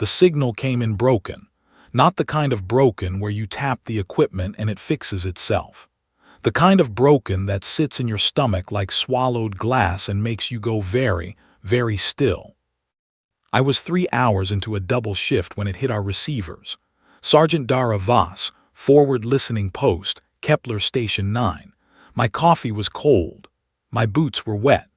The signal came in broken. Not the kind of broken where you tap the equipment and it fixes itself. The kind of broken that sits in your stomach like swallowed glass and makes you go very, very still. I was 3 hours into a double shift when it hit our receivers. Sergeant Dara Voss, forward listening post, Kepler Station 9. My coffee was cold. My boots were wet.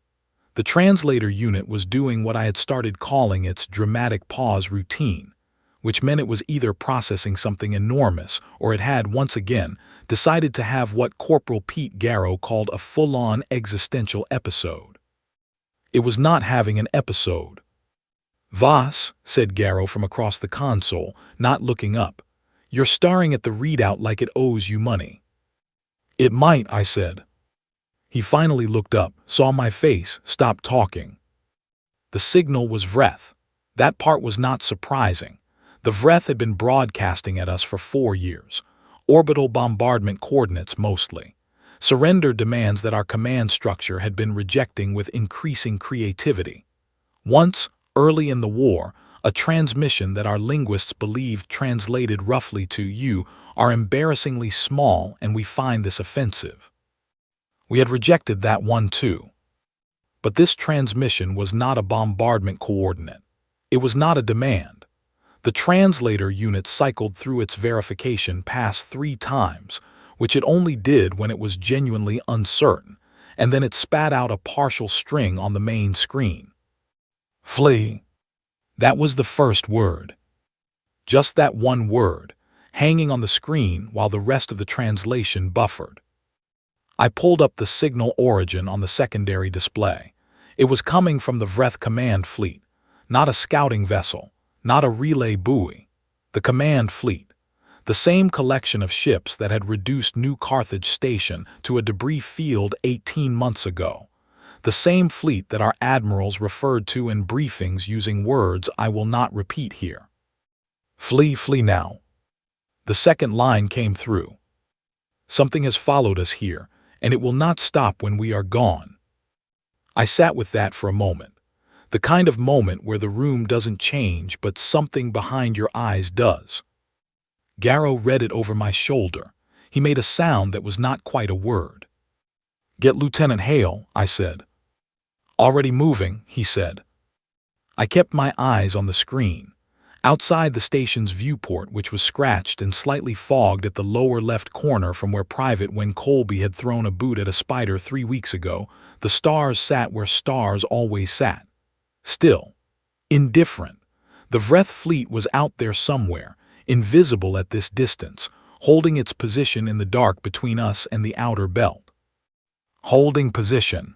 The translator unit was doing what I had started calling its dramatic pause routine, which meant it was either processing something enormous or it had, once again, decided to have what Corporal Pete Garrow called a full-on existential episode. It was not having an episode. "Voss," said Garrow from across the console, not looking up, "you're staring at the readout like it owes you money." "It might," I said. He finally looked up, saw my face, stopped talking. The signal was VRETH. That part was not surprising. The VRETH had been broadcasting at us for 4 years. Orbital bombardment coordinates mostly. Surrender demands that our command structure had been rejecting with increasing creativity. Once, early in the war, a transmission that our linguists believed translated roughly to "you are embarrassingly small and we find this offensive." We had rejected that one too. But this transmission was not a bombardment coordinate. It was not a demand. The translator unit cycled through its verification pass 3 times, which it only did when it was genuinely uncertain, and then it spat out a partial string on the main screen. "Flee." That was the first word. Just that one word, hanging on the screen while the rest of the translation buffered. I pulled up the signal origin on the secondary display. It was coming from the VRETH command fleet, not a scouting vessel, not a relay buoy. The command fleet. The same collection of ships that had reduced New Carthage Station to a debris field 18 months ago. The same fleet that our admirals referred to in briefings using words I will not repeat here. "Flee, flee now." The second line came through. "Something has followed us here, and it will not stop when we are gone." I sat with that for a moment. The kind of moment where the room doesn't change but something behind your eyes does. Garrow read it over my shoulder. He made a sound that was not quite a word. "Get Lieutenant Hale," I said. "Already moving," he said. I kept my eyes on the screen. Outside the station's viewport, which was scratched and slightly fogged at the lower left corner from where Private Win Colby had thrown a boot at a spider 3 weeks ago, the stars sat where stars always sat. Still. Indifferent. The VRETH fleet was out there somewhere, invisible at this distance, holding its position in the dark between us and the outer belt. Holding position.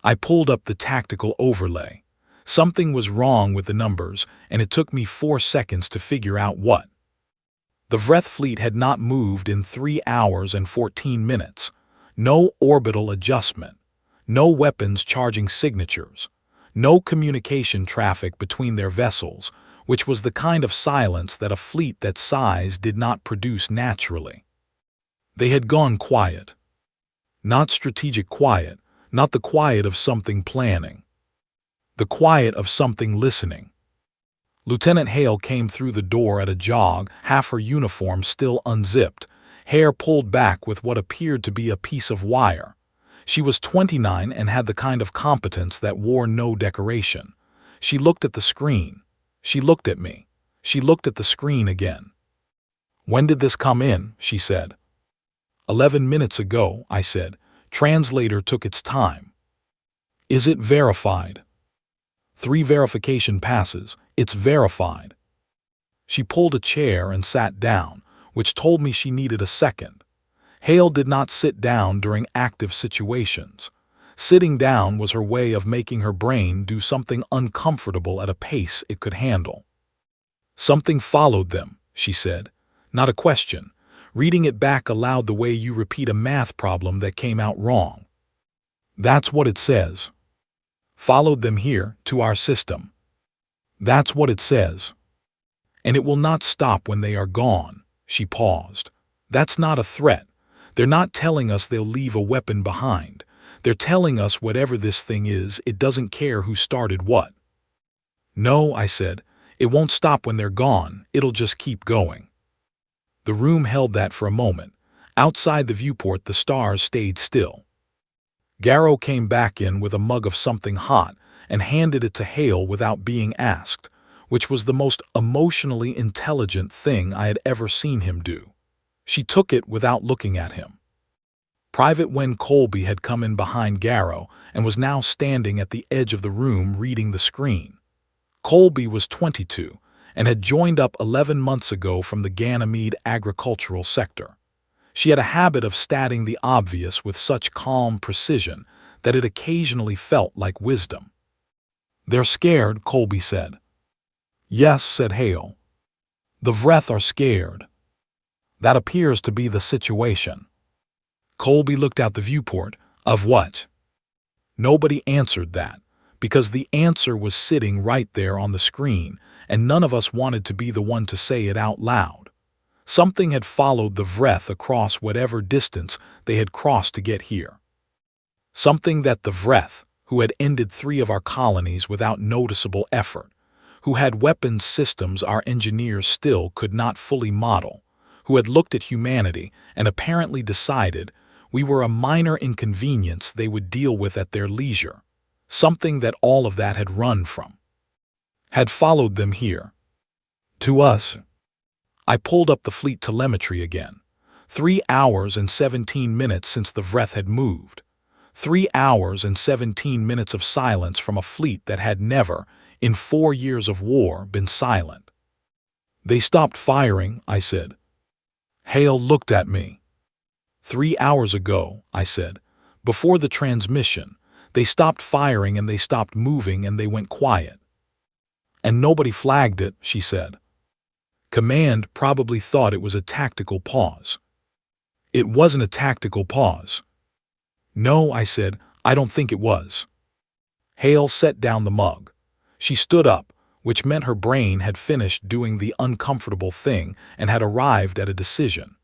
I pulled up the tactical overlay. Something was wrong with the numbers, and it took me 4 seconds to figure out what. The VRETH fleet had not moved in 3 hours and 14 minutes. No orbital adjustment. No weapons charging signatures. No communication traffic between their vessels, which was the kind of silence that a fleet that size did not produce naturally. They had gone quiet. Not strategic quiet, not the quiet of something planning. The quiet of something listening. Lieutenant Hale came through the door at a jog, half her uniform still unzipped, hair pulled back with what appeared to be a piece of wire. She was 29 and had the kind of competence that wore no decoration. She looked at the screen. She looked at me. She looked at the screen again. "When did this come in?" she said. 11 minutes ago, I said. Translator took its time. "Is it verified?" 3 verification passes. It's verified. She pulled a chair and sat down, which told me she needed a second. Hale did not sit down during active situations. Sitting down was her way of making her brain do something uncomfortable at a pace it could handle. "Something followed them," she said. Not a question. Reading it back aloud the way you repeat a math problem that came out wrong. "That's what it says. Followed them here, to our system. That's what it says. And it will not stop when they are gone." She paused. "That's not a threat. They're not telling us they'll leave a weapon behind. They're telling us whatever this thing is, it doesn't care who started what." "No," I said. It won't stop when they're gone, it'll just keep going. The room held that for a moment. Outside the viewport, the stars stayed still. Garrow came back in with a mug of something hot and handed it to Hale without being asked, which was the most emotionally intelligent thing I had ever seen him do. She took it without looking at him. Private Wen Colby had come in behind Garrow and was now standing at the edge of the room reading the screen. Colby was 22 and had joined up 11 months ago from the Ganymede agricultural sector. She had a habit of stating the obvious with such calm precision that it occasionally felt like wisdom. "They're scared," Colby said. "Yes," said Hale. "The Vreth are scared. That appears to be the situation." Colby looked out the viewport. "Of what?" Nobody answered that, because the answer was sitting right there on the screen, and none of us wanted to be the one to say it out loud. Something had followed the Vreth across whatever distance they had crossed to get here. Something that the Vreth, who had ended 3 of our colonies without noticeable effort, who had weapons systems our engineers still could not fully model, who had looked at humanity and apparently decided we were a minor inconvenience they would deal with at their leisure, something that all of that had run from, had followed them here. To us. I pulled up the fleet telemetry again. 3 hours and 17 minutes since the Vreth had moved. 3 hours and 17 minutes of silence from a fleet that had never, in 4 years of war, been silent. "They stopped firing," I said. Hale looked at me. 3 hours ago," I said, "before the transmission, they stopped firing and they stopped moving and they went quiet." "And nobody flagged it," she said. "Command probably thought it was a tactical pause." "It wasn't a tactical pause." "No," I said, "I don't think it was." Hale set down the mug. She stood up, which meant her brain had finished doing the uncomfortable thing and had arrived at a decision.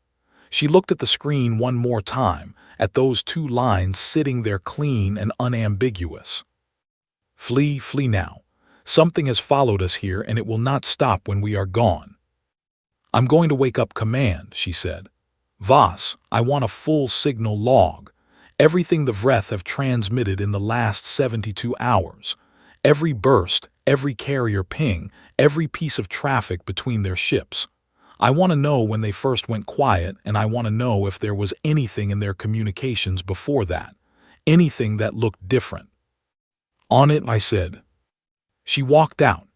She looked at the screen one more time, at those 2 lines sitting there clean and unambiguous. "Flee, flee now. Something has followed us here and it will not stop when we are gone." "I'm going to wake up command," she said. "Voss, I want a full signal log. Everything the Vreth have transmitted in the last 72 hours. Every burst, every carrier ping, every piece of traffic between their ships. I want to know when they first went quiet, and I want to know if there was anything in their communications before that, anything that looked different." "On it," I said. She walked out.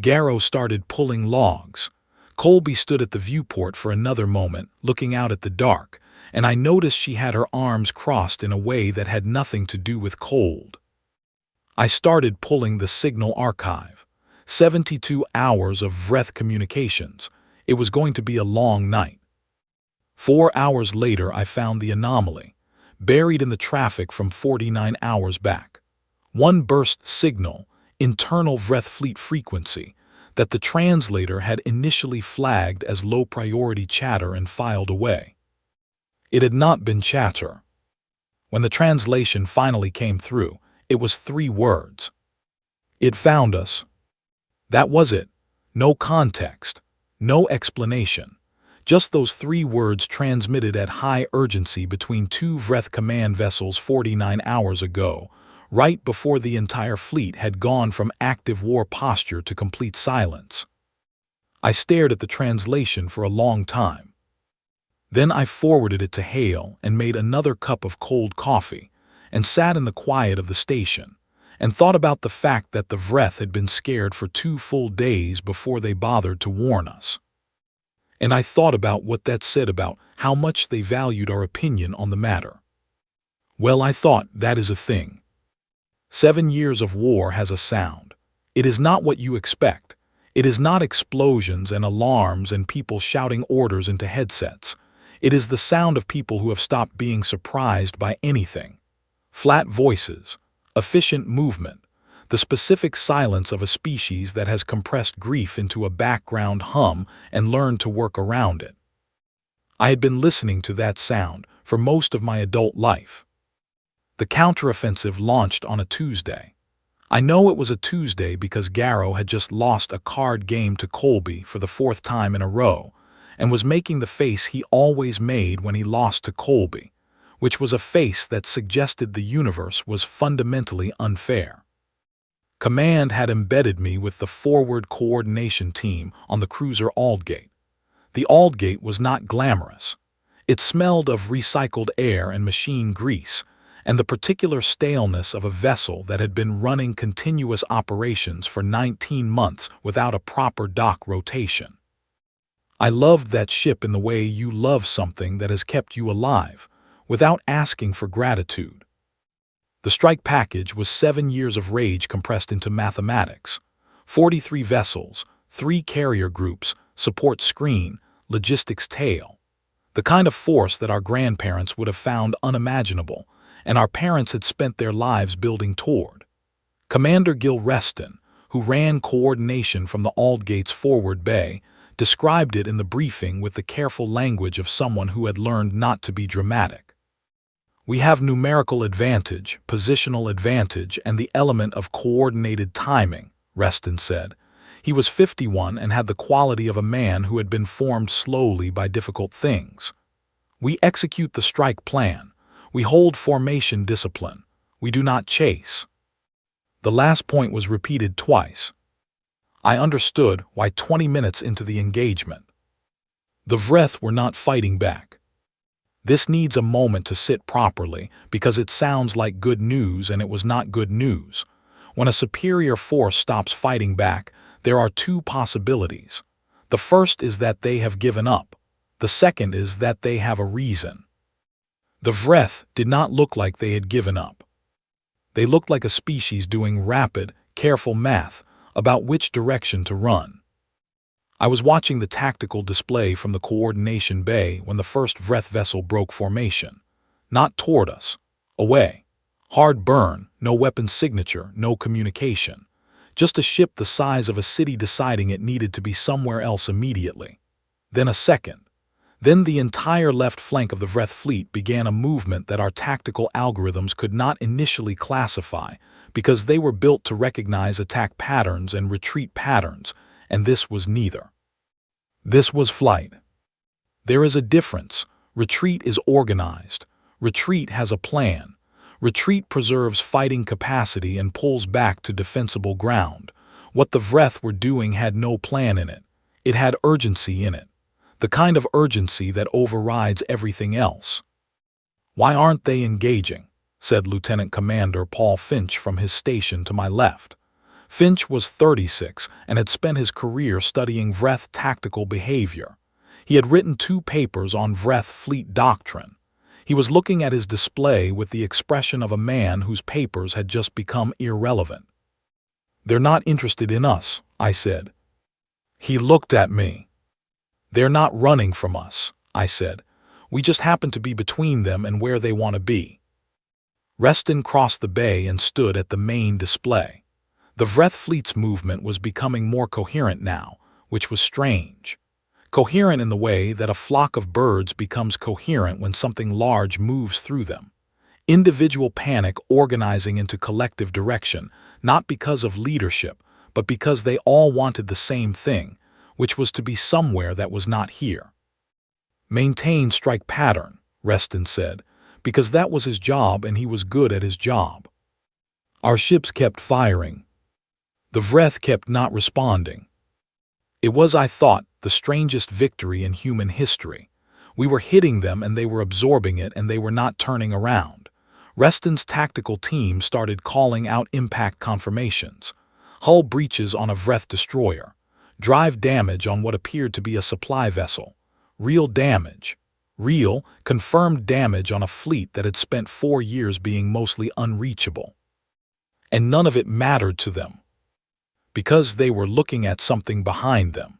Garrow started pulling logs. Colby stood at the viewport for another moment, looking out at the dark, and I noticed she had her arms crossed in a way that had nothing to do with cold. I started pulling the signal archive. 72 hours of Vreth communications. It was going to be a long night. 4 hours later, I found the anomaly, buried in the traffic from 49 hours back. One burst signal, internal Vreth fleet frequency, that the translator had initially flagged as low-priority chatter and filed away. It had not been chatter. When the translation finally came through, it was 3 words. "It found us." That was it. No context. No explanation. Just those 3 words transmitted at high urgency between 2 Vreth command vessels 49 hours ago, right before the entire fleet had gone from active war posture to complete silence. I stared at the translation for a long time. Then I forwarded it to Hale and made another cup of cold coffee and sat in the quiet of the station and thought about the fact that the Vreth had been scared for 2 full days before they bothered to warn us. And I thought about what that said about how much they valued our opinion on the matter. Well, I thought, that is a thing. 7 years of war has a sound. It is not what you expect. It is not explosions and alarms and people shouting orders into headsets. It is the sound of people who have stopped being surprised by anything. Flat voices, efficient movement, the specific silence of a species that has compressed grief into a background hum and learned to work around it. I had been listening to that sound for most of my adult life. The counteroffensive launched on a Tuesday. I know it was a Tuesday because Garrow had just lost a card game to Colby for the fourth time in a row, and was making the face he always made when he lost to Colby, which was a face that suggested the universe was fundamentally unfair. Command had embedded me with the forward coordination team on the cruiser Aldgate. The Aldgate was not glamorous. It smelled of recycled air and machine grease, and the particular staleness of a vessel that had been running continuous operations for 19 months without a proper dock rotation. I loved that ship in the way you love something that has kept you alive, without asking for gratitude. The strike package was 7 years of rage compressed into mathematics. 43 vessels, 3 carrier groups, support screen, logistics tail. The kind of force that our grandparents would have found unimaginable, and our parents had spent their lives building toward. Commander Gil Reston, who ran coordination from the Aldgate's forward bay, described it in the briefing with the careful language of someone who had learned not to be dramatic. We have numerical advantage, positional advantage, and the element of coordinated timing, Reston said. He was 51 and had the quality of a man who had been formed slowly by difficult things. We execute the strike plan. We hold formation discipline. We do not chase. The last point was repeated twice. I understood why 20 minutes into the engagement. The Vreth were not fighting back. This needs a moment to sit properly because it sounds like good news and it was not good news. When a superior force stops fighting back, there are 2 possibilities. The first is that they have given up. The second is that they have a reason. The Vreth did not look like they had given up. They looked like a species doing rapid, careful math about which direction to run. I was watching the tactical display from the coordination bay when the first Vreth vessel broke formation. Not toward us. Away. Hard burn, no weapon signature, no communication. Just a ship the size of a city deciding it needed to be somewhere else immediately. Then a second. Then the entire left flank of the Vreth fleet began a movement that our tactical algorithms could not initially classify because they were built to recognize attack patterns and retreat patterns, and this was neither. This was flight. There is a difference. Retreat is organized. Retreat has a plan. Retreat preserves fighting capacity and pulls back to defensible ground. What the Vreth were doing had no plan in it. It had urgency in it. The kind of urgency that overrides everything else. "Why aren't they engaging?" said Lieutenant Commander Paul Finch from his station to my left. Finch was 36 and had spent his career studying Vreth tactical behavior. He had written 2 papers on Vreth fleet doctrine. He was looking at his display with the expression of a man whose papers had just become irrelevant. "They're not interested in us," I said. He looked at me. "They're not running from us," I said. "We just happen to be between them and where they want to be." Reston crossed the bay and stood at the main display. The Vreth fleet's movement was becoming more coherent now, which was strange. Coherent in the way that a flock of birds becomes coherent when something large moves through them. Individual panic organizing into collective direction, not because of leadership, but because they all wanted the same thing, which was to be somewhere that was not here. "Maintain strike pattern," Reston said, because that was his job and he was good at his job. Our ships kept firing. The Vreth kept not responding. It was, I thought, the strangest victory in human history. We were hitting them and they were absorbing it and they were not turning around. Reston's tactical team started calling out impact confirmations. Hull breaches on a Vreth destroyer. Drive damage on what appeared to be a supply vessel. Real damage. Real, confirmed damage on a fleet that had spent 4 years being mostly unreachable. And none of it mattered to them. Because they were looking at something behind them.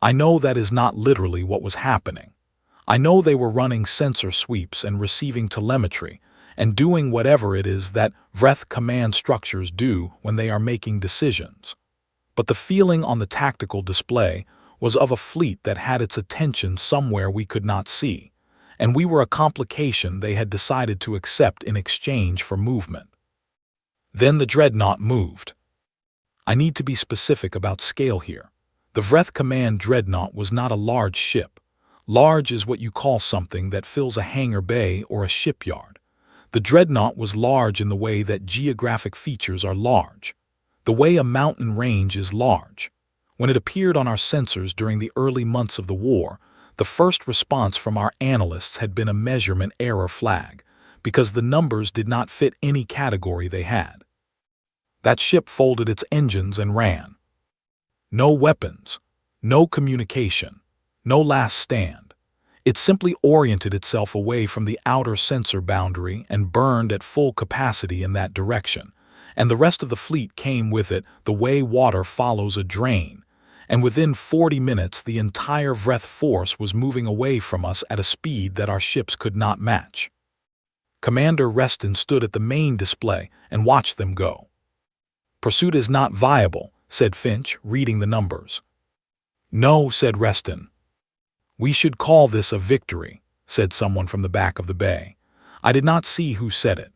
I know that is not literally what was happening. I know they were running sensor sweeps and receiving telemetry, and doing whatever it is that Vreth command structures do when they are making decisions. But the feeling on the tactical display was of a fleet that had its attention somewhere we could not see, and we were a complication they had decided to accept in exchange for movement. Then the dreadnought moved. I need to be specific about scale here. The Vreth Command dreadnought was not a large ship. Large is what you call something that fills a hangar bay or a shipyard. The dreadnought was large in the way that geographic features are large, the way a mountain range is large. When it appeared on our sensors during the early months of the war, the first response from our analysts had been a measurement error flag, because the numbers did not fit any category they had. That ship folded its engines and ran. No weapons, no communication, no last stand. It simply oriented itself away from the outer sensor boundary and burned at full capacity in that direction, and the rest of the fleet came with it the way water follows a drain, and within 40 minutes the entire Vreth force was moving away from us at a speed that our ships could not match. Commander Reston stood at the main display and watched them go. "Pursuit is not viable," said Finch, reading the numbers. "No," said Reston. "We should call this a victory," said someone from the back of the bay. I did not see who said it.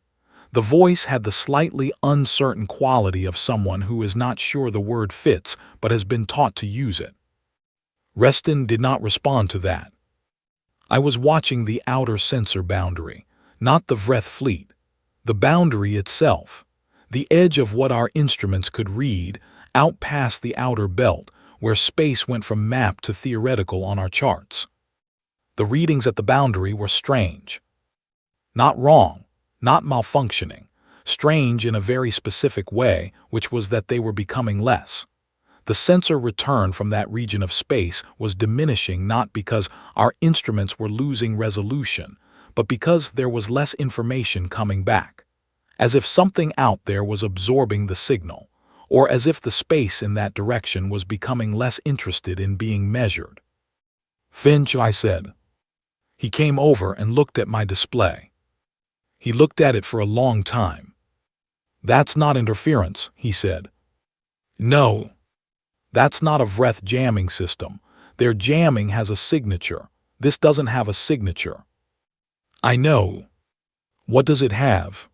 The voice had the slightly uncertain quality of someone who is not sure the word fits but has been taught to use it. Reston did not respond to that. I was watching the outer sensor boundary, not the Vreth fleet, the boundary itself, the edge of what our instruments could read, out past the outer belt, where space went from map to theoretical on our charts. The readings at the boundary were strange. Not wrong, not malfunctioning, strange in a very specific way, which was that they were becoming less. The sensor return from that region of space was diminishing not because our instruments were losing resolution, but because there was less information coming back, as if something out there was absorbing the signal, or as if the space in that direction was becoming less interested in being measured. "Finch," I said. He came over and looked at my display. He looked at it for a long time. "That's not interference," he said. "No. That's not a Vreth jamming system. Their jamming has a signature. This doesn't have a signature." "I know. What does it have?"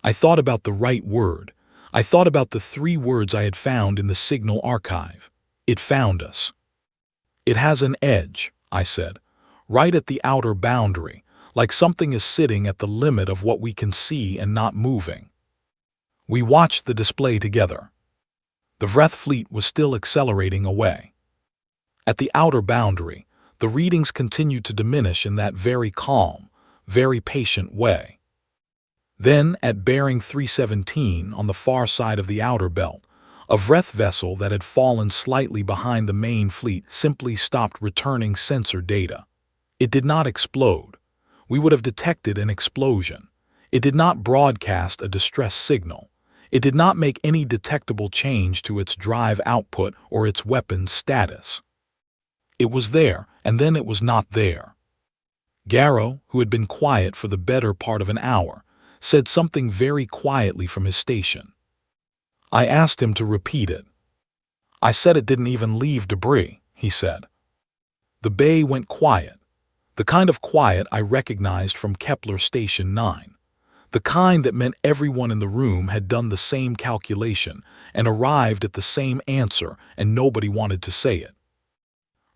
I thought about the right word. I thought about the 3 words I had found in the signal archive. It found us. "It has an edge," I said, "right at the outer boundary, like something is sitting at the limit of what we can see and not moving." We watched the display together. The Vreth fleet was still accelerating away. At the outer boundary, the readings continued to diminish in that very calm, very patient way. Then, at bearing 317 on the far side of the outer belt, a Vreth vessel that had fallen slightly behind the main fleet simply stopped returning sensor data. It did not explode. We would have detected an explosion. It did not broadcast a distress signal. It did not make any detectable change to its drive output or its weapons status. It was there, and then it was not there. Garrow, who had been quiet for the better part of an hour, said something very quietly from his station. I asked him to repeat it. "I said it didn't even leave debris," he said. The bay went quiet, the kind of quiet I recognized from Kepler Station 9. The kind that meant everyone in the room had done the same calculation and arrived at the same answer and nobody wanted to say it.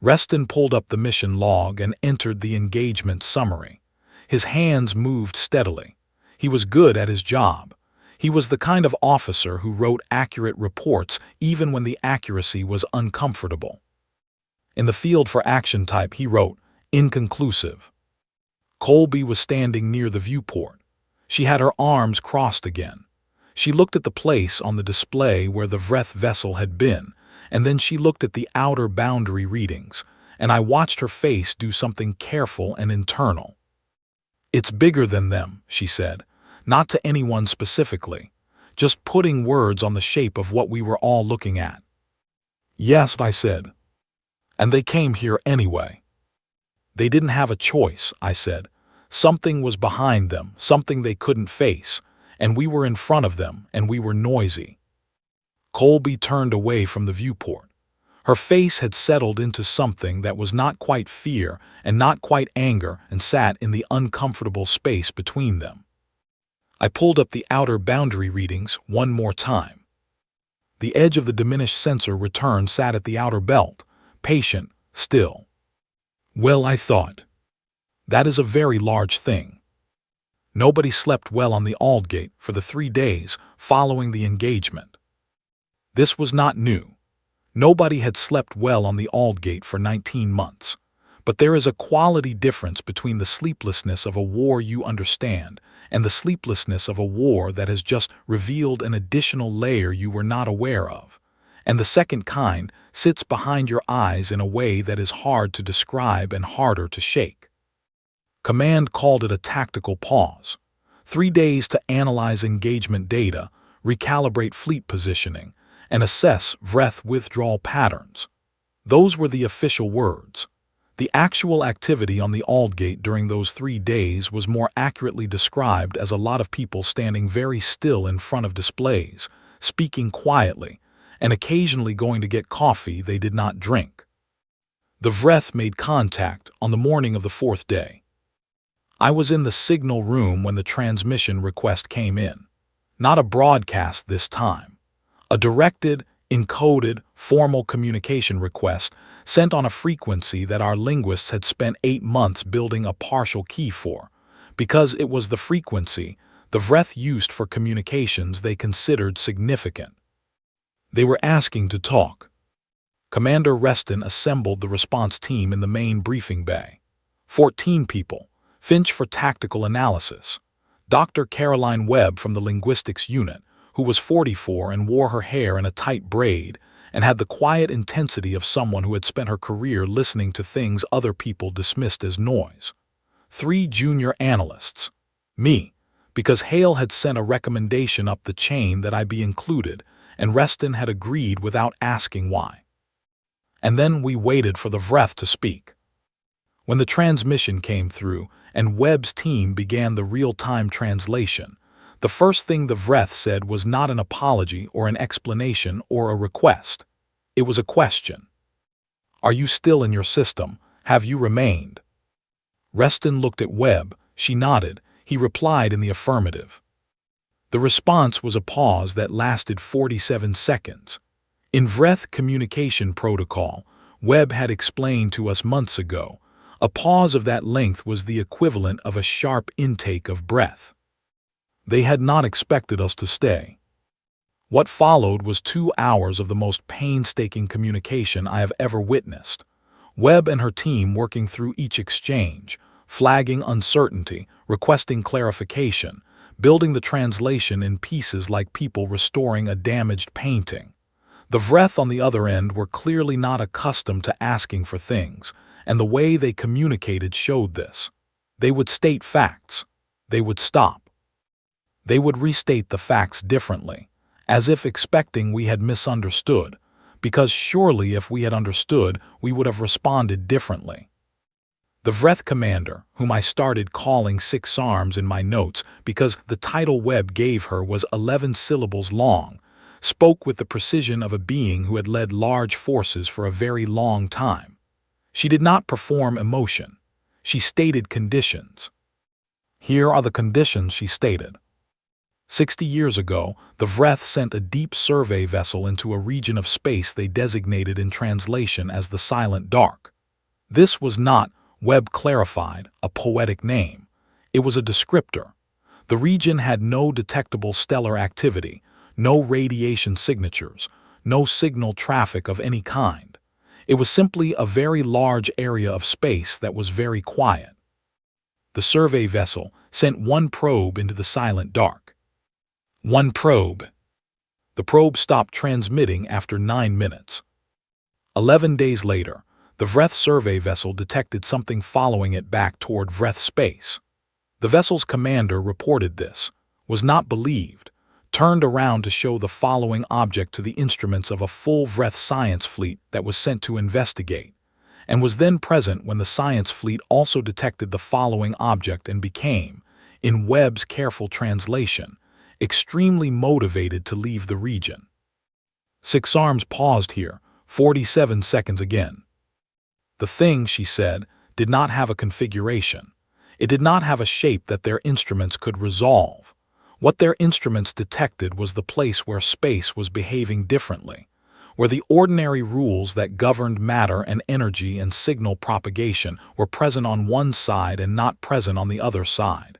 Reston pulled up the mission log and entered the engagement summary. His hands moved steadily. He was good at his job. He was the kind of officer who wrote accurate reports even when the accuracy was uncomfortable. In the field for action type, he wrote, "Inconclusive." Colby was standing near the viewport. She had her arms crossed again. She looked at the place on the display where the Vreth vessel had been, and then she looked at the outer boundary readings, and I watched her face do something careful and internal. "It's bigger than them," she said, not to anyone specifically, just putting words on the shape of what we were all looking at. "Yes," I said. "And they came here anyway." "They didn't have a choice," I said. "Something was behind them, something they couldn't face, and we were in front of them, and we were noisy." Colby turned away from the viewport. Her face had settled into something that was not quite fear and not quite anger and sat in the uncomfortable space between them. I pulled up the outer boundary readings one more time. The edge of the diminished sensor return sat at the outer belt, patient, still. Well, I thought. That is a very large thing. Nobody slept well on the Aldgate for the 3 days following the engagement. This was not new. Nobody had slept well on the Aldgate for 19 months. But there is a quality difference between the sleeplessness of a war you understand and the sleeplessness of a war that has just revealed an additional layer you were not aware of. And the second kind sits behind your eyes in a way that is hard to describe and harder to shake. Command called it a tactical pause. 3 days to analyze engagement data, recalibrate fleet positioning, and assess Vreth withdrawal patterns. Those were the official words. The actual activity on the Aldgate during those 3 days was more accurately described as a lot of people standing very still in front of displays, speaking quietly, and occasionally going to get coffee they did not drink. The Vreth made contact on the morning of the 4th day. I was in the signal room when the transmission request came in. Not a broadcast this time. A directed, encoded, formal communication request sent on a frequency that our linguists had spent 8 months building a partial key for, because it was the frequency the Vreth used for communications they considered significant. They were asking to talk. Commander Reston assembled the response team in the main briefing bay. 14 people, Finch for tactical analysis, Dr. Caroline Webb from the linguistics unit, who was 44 and wore her hair in a tight braid, and had the quiet intensity of someone who had spent her career listening to things other people dismissed as noise. 3 junior analysts. Me, because Hale had sent a recommendation up the chain that I be included, and Reston had agreed without asking why. And then we waited for the Vreth to speak. When the transmission came through and Webb's team began the real-time translation, the first thing the Vreth said was not an apology or an explanation or a request. It was a question. Are you still in your system? Have you remained? Reston looked at Webb. She nodded. He replied in the affirmative. The response was a pause that lasted 47 seconds. In Vreth communication protocol, Webb had explained to us months ago, a pause of that length was the equivalent of a sharp intake of breath. They had not expected us to stay. What followed was 2 hours of the most painstaking communication I have ever witnessed. Webb and her team working through each exchange, flagging uncertainty, requesting clarification, building the translation in pieces like people restoring a damaged painting. The Vreth on the other end were clearly not accustomed to asking for things, and the way they communicated showed this. They would state facts. They would stop. They would restate the facts differently, as if expecting we had misunderstood, because surely if we had understood, we would have responded differently. The Vreth commander, whom I started calling Six Arms in my notes because the title Webb gave her was 11 syllables long, spoke with the precision of a being who had led large forces for a very long time. She did not perform emotion. She stated conditions. Here are the conditions she stated. 60 years ago, the Vreth sent a deep survey vessel into a region of space they designated in translation as the Silent Dark. This was not, Webb clarified, a poetic name. It was a descriptor. The region had no detectable stellar activity, no radiation signatures, no signal traffic of any kind. It was simply a very large area of space that was very quiet. The survey vessel sent 1 probe into the Silent Dark. 1 probe. The probe stopped transmitting after 9 minutes. 11 days later, the Vreth survey vessel detected something following it back toward Vreth space. The vessel's commander reported this, was not believed, turned around to show the following object to the instruments of a full Vreth science fleet that was sent to investigate, and was then present when the science fleet also detected the following object and became, in Webb's careful translation, extremely motivated to leave the region. Six Arms paused here, 47 seconds again. The thing, she said, did not have a configuration. It did not have a shape that their instruments could resolve. What their instruments detected was the place where space was behaving differently, where the ordinary rules that governed matter and energy and signal propagation were present on one side and not present on the other side.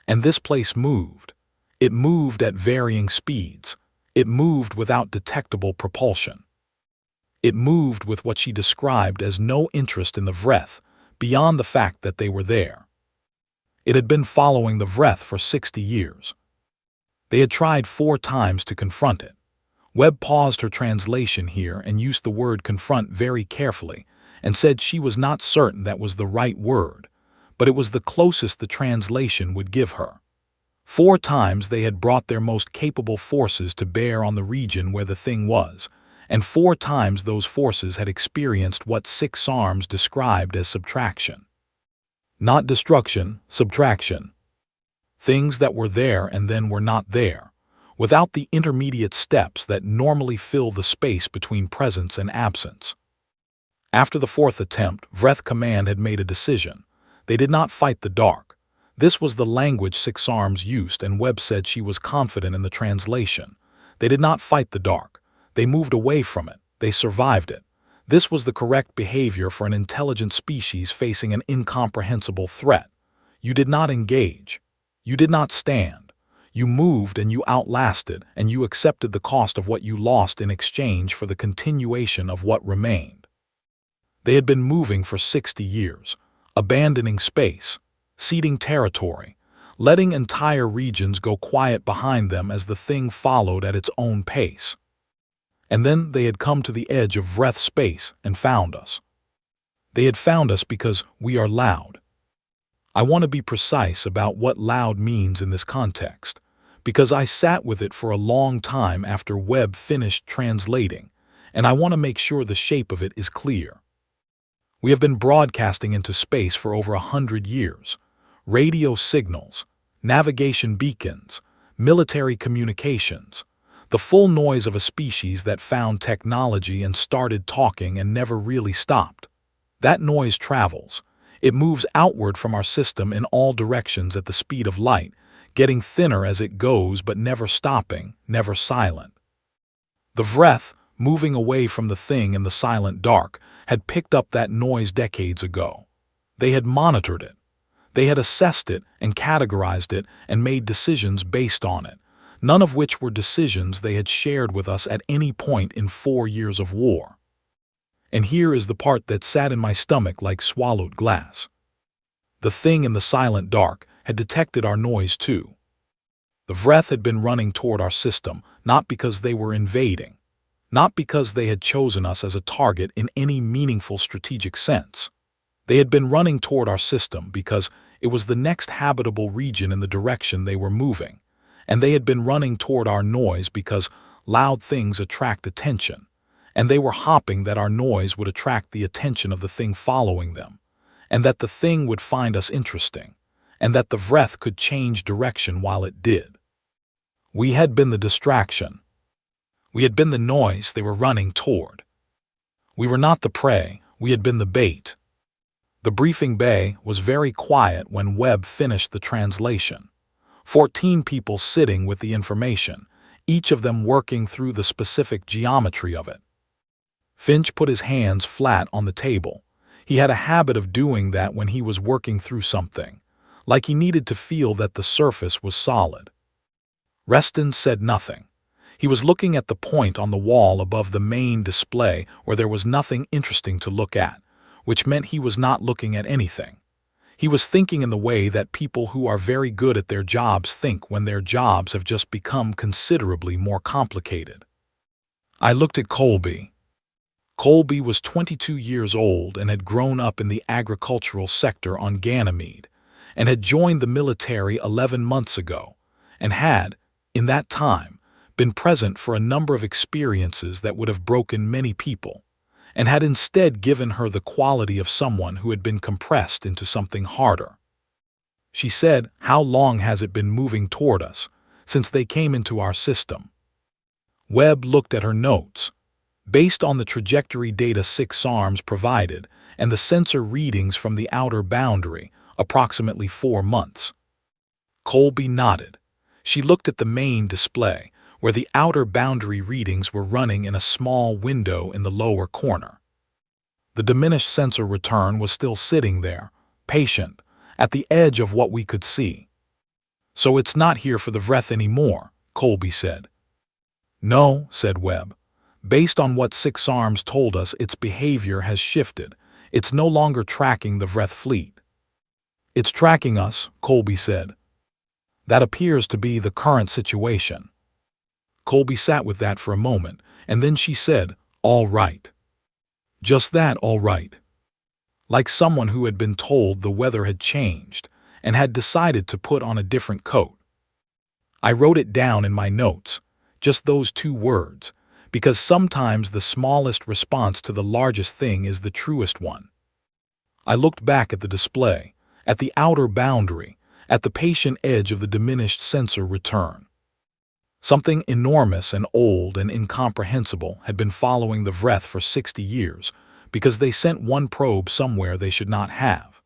And this place moved. It moved at varying speeds. It moved without detectable propulsion. It moved with what she described as no interest in the Vreth, beyond the fact that they were there. It had been following the Vreth for 60 years. They had tried 4 times to confront it. Webb paused her translation here and used the word confront very carefully and said she was not certain that was the right word, but it was the closest the translation would give her. 4 times they had brought their most capable forces to bear on the region where the thing was, and 4 times those forces had experienced what Six Arms described as subtraction. Not destruction, subtraction. Things that were there and then were not there, without the intermediate steps that normally fill the space between presence and absence. After the 4th attempt, Vreth Command had made a decision. They did not fight the dark. This was the language Six Arms used, and Webb said she was confident in the translation. They did not fight the dark. They moved away from it. They survived it. This was the correct behavior for an intelligent species facing an incomprehensible threat. You did not engage. You did not stand. You moved and you outlasted, and you accepted the cost of what you lost in exchange for the continuation of what remained. They had been moving for 60 years, abandoning space, ceding territory, letting entire regions go quiet behind them as the thing followed at its own pace. And then they had come to the edge of Vreth space and found us. They had found us because we are loud. I want to be precise about what loud means in this context, because I sat with it for a long time after Webb finished translating, and I want to make sure the shape of it is clear. We have been broadcasting into space for over 100 years. Radio signals, navigation beacons, military communications, the full noise of a species that found technology and started talking and never really stopped. That noise travels. It moves outward from our system in all directions at the speed of light, getting thinner as it goes but never stopping, never silent. The Vreth, moving away from the thing in the silent dark, had picked up that noise decades ago. They had monitored it. They had assessed it and categorized it and made decisions based on it, none of which were decisions they had shared with us at any point in 4 years of war. And here is the part that sat in my stomach like swallowed glass. The thing in the silent dark had detected our noise too. The Vreth had been running toward our system, not because they were invading, not because they had chosen us as a target in any meaningful strategic sense. They had been running toward our system because it was the next habitable region in the direction they were moving, and they had been running toward our noise because loud things attract attention, and they were hoping that our noise would attract the attention of the thing following them, and that the thing would find us interesting, and that the Vreth could change direction while it did. We had been the distraction. We had been the noise they were running toward. We were not the prey, we had been the bait. The briefing bay was very quiet when Webb finished the translation. 14 people sitting with the information, each of them working through the specific geometry of it. Finch put his hands flat on the table. He had a habit of doing that when he was working through something, like he needed to feel that the surface was solid. Reston said nothing. He was looking at the point on the wall above the main display where there was nothing interesting to look at, which meant he was not looking at anything. He was thinking in the way that people who are very good at their jobs think when their jobs have just become considerably more complicated. I looked at Colby. Colby was 22 years old and had grown up in the agricultural sector on Ganymede, and had joined the military 11 months ago, and had, in that time, been present for a number of experiences that would have broken many people, and had instead given her the quality of someone who had been compressed into something harder. She said, "How long has it been moving toward us, since they came into our system?" Webb looked at her notes. Based on the trajectory data Six Arms provided and the sensor readings from the outer boundary, approximately 4 months. Colby nodded. She looked at the main display, where the outer boundary readings were running in a small window in the lower corner. The diminished sensor return was still sitting there, patient, at the edge of what we could see. "So it's not here for the Vreth anymore," Colby said. "No," said Webb. "Based on what Six Arms told us, its behavior has shifted. It's no longer tracking the Vreth fleet." "It's tracking us," Colby said. "That appears to be the current situation." Colby sat with that for a moment, and then she said, "All right." Just that, all right. Like someone who had been told the weather had changed and had decided to put on a different coat. I wrote it down in my notes, just those two words, because sometimes the smallest response to the largest thing is the truest one. I looked back at the display, at the outer boundary, at the patient edge of the diminished sensor return. Something enormous and old and incomprehensible had been following the Vreth for 60 years because they sent one probe somewhere they should not have.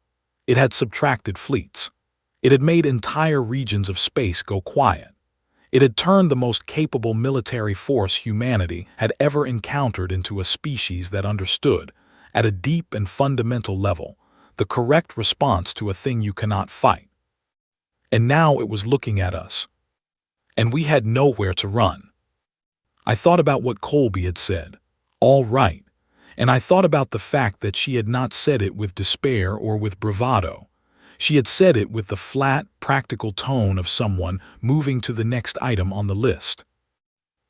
It had subtracted fleets. It had made entire regions of space go quiet. It had turned the most capable military force humanity had ever encountered into a species that understood, at a deep and fundamental level, the correct response to a thing you cannot fight. And now it was looking at us. And we had nowhere to run. I thought about what Colby had said, "All right," and I thought about the fact that she had not said it with despair or with bravado. She had said it with the flat, practical tone of someone moving to the next item on the list.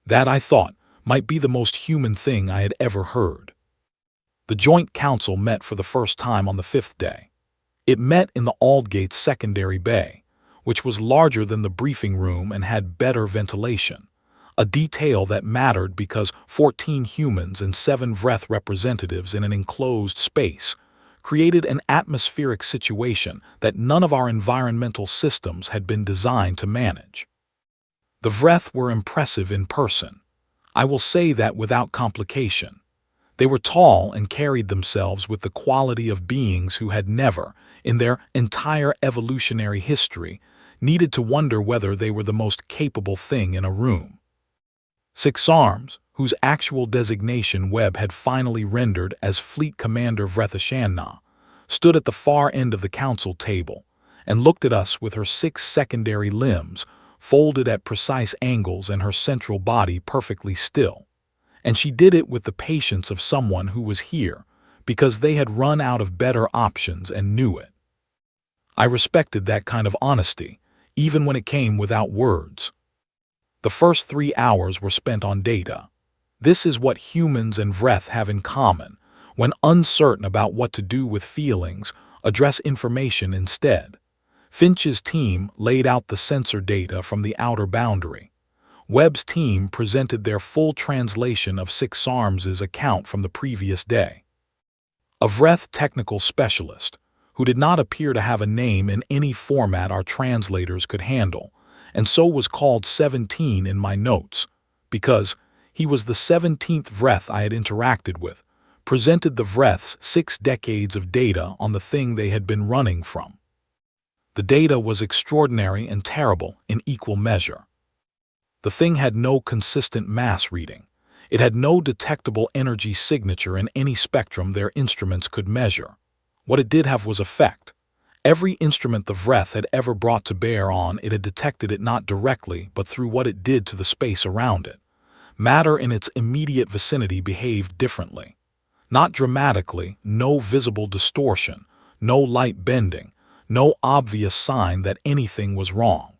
That, I thought, might be the most human thing I had ever heard. The Joint Council met for the first time on the 5th day. It met in the Aldgate's secondary bay, which was larger than the briefing room and had better ventilation, a detail that mattered because 14 humans and 7 Vreth representatives in an enclosed space created an atmospheric situation that none of our environmental systems had been designed to manage. The Vreth were impressive in person. I will say that without complication. They were tall and carried themselves with the quality of beings who had never, in their entire evolutionary history, needed to wonder whether they were the most capable thing in a room. Six Arms, whose actual designation Webb had finally rendered as Fleet Commander Vrethashanna, stood at the far end of the council table and looked at us with her 6 secondary limbs folded at precise angles and her central body perfectly still. And she did it with the patience of someone who was here because they had run out of better options and knew it. I respected that kind of honesty, even when it came without words. The first 3 hours were spent on data. This is what humans and Vreth have in common. When uncertain about what to do with feelings, address information instead. Finch's team laid out the sensor data from the outer boundary. Webb's team presented their full translation of Six Arms' account from the previous day. A Vreth technical specialist, who did not appear to have a name in any format our translators could handle, and so was called 17 in my notes, because he was the 17th Vreth I had interacted with, presented the Vreth's 6 decades of data on the thing they had been running from. The data was extraordinary and terrible in equal measure. The thing had no consistent mass reading. It had no detectable energy signature in any spectrum their instruments could measure. What it did have was effect. Every instrument the Vreth had ever brought to bear on it had detected it not directly but through what it did to the space around it. Matter in its immediate vicinity behaved differently. Not dramatically, no visible distortion, no light bending, no obvious sign that anything was wrong.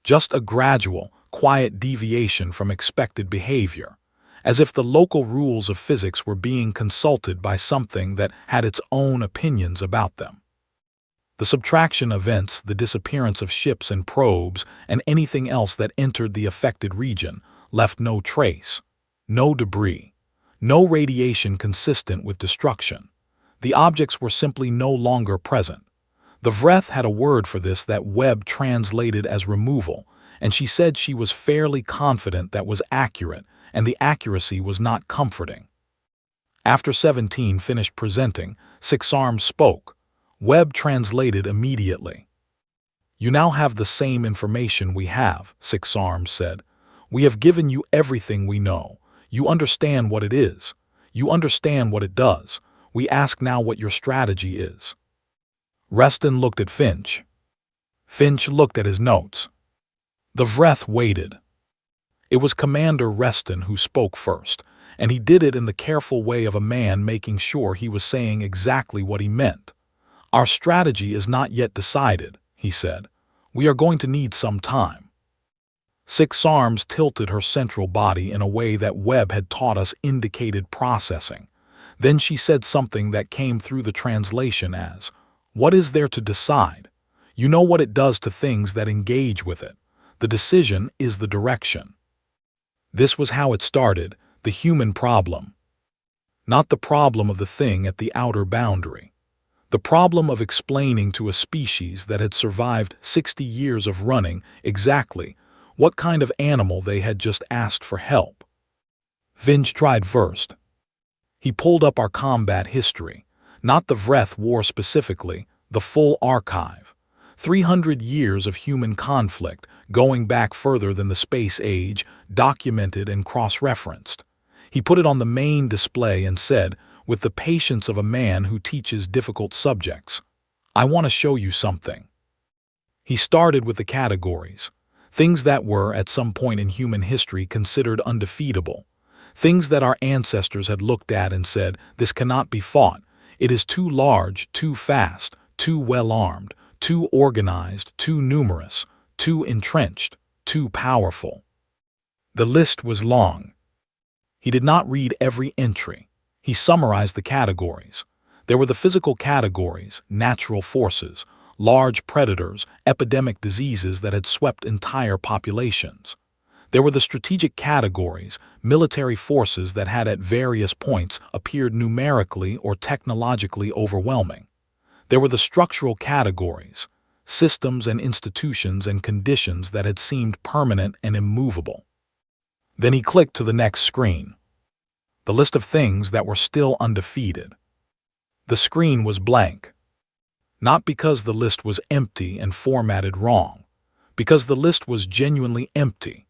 Just a gradual, quiet deviation from expected behavior, as if the local rules of physics were being consulted by something that had its own opinions about them. The subtraction events, the disappearance of ships and probes, and anything else that entered the affected region, left no trace, no debris, no radiation consistent with destruction. The objects were simply no longer present. The Vreth had a word for this that Webb translated as removal, and she said she was fairly confident that was accurate, and the accuracy was not comforting. After 17 finished presenting, Six Arms spoke. Webb translated immediately. You now have the same information we have, Six Arms said. We have given you everything we know. You understand what it is. You understand what it does. We ask now what your strategy is. Reston looked at Finch. Finch looked at his notes. The Vreth waited. It was Commander Reston who spoke first, and he did it in the careful way of a man making sure he was saying exactly what he meant. Our strategy is not yet decided, he said. We are going to need some time. Six Arms tilted her central body in a way that Webb had taught us indicated processing. Then she said something that came through the translation as, "What is there to decide? You know what it does to things that engage with it. The decision is the direction." This was how it started, the human problem. Not the problem of the thing at the outer boundary. The problem of explaining to a species that had survived 60 years of running exactly what kind of animal they had just asked for help. Finch tried first. He pulled up our combat history, not the Vreth War specifically, the full archive. 300 years of human conflict, going back further than the space age, documented and cross-referenced. He put it on the main display and said, with the patience of a man who teaches difficult subjects, "I want to show you something." He started with the categories, things that were, at some point in human history, considered undefeatable, things that our ancestors had looked at and said, "This cannot be fought. It is too large, too fast, too well-armed, too organized, too numerous, too entrenched, too powerful." The list was long. He did not read every entry. He summarized the categories. There were the physical categories, natural forces, large predators, epidemic diseases that had swept entire populations. There were the strategic categories, military forces that had at various points appeared numerically or technologically overwhelming. There were the structural categories, systems and institutions and conditions that had seemed permanent and immovable. Then he clicked to the next screen. The list of things that were still undefeated. The screen was blank. Not because the list was empty and formatted wrong, because the list was genuinely empty.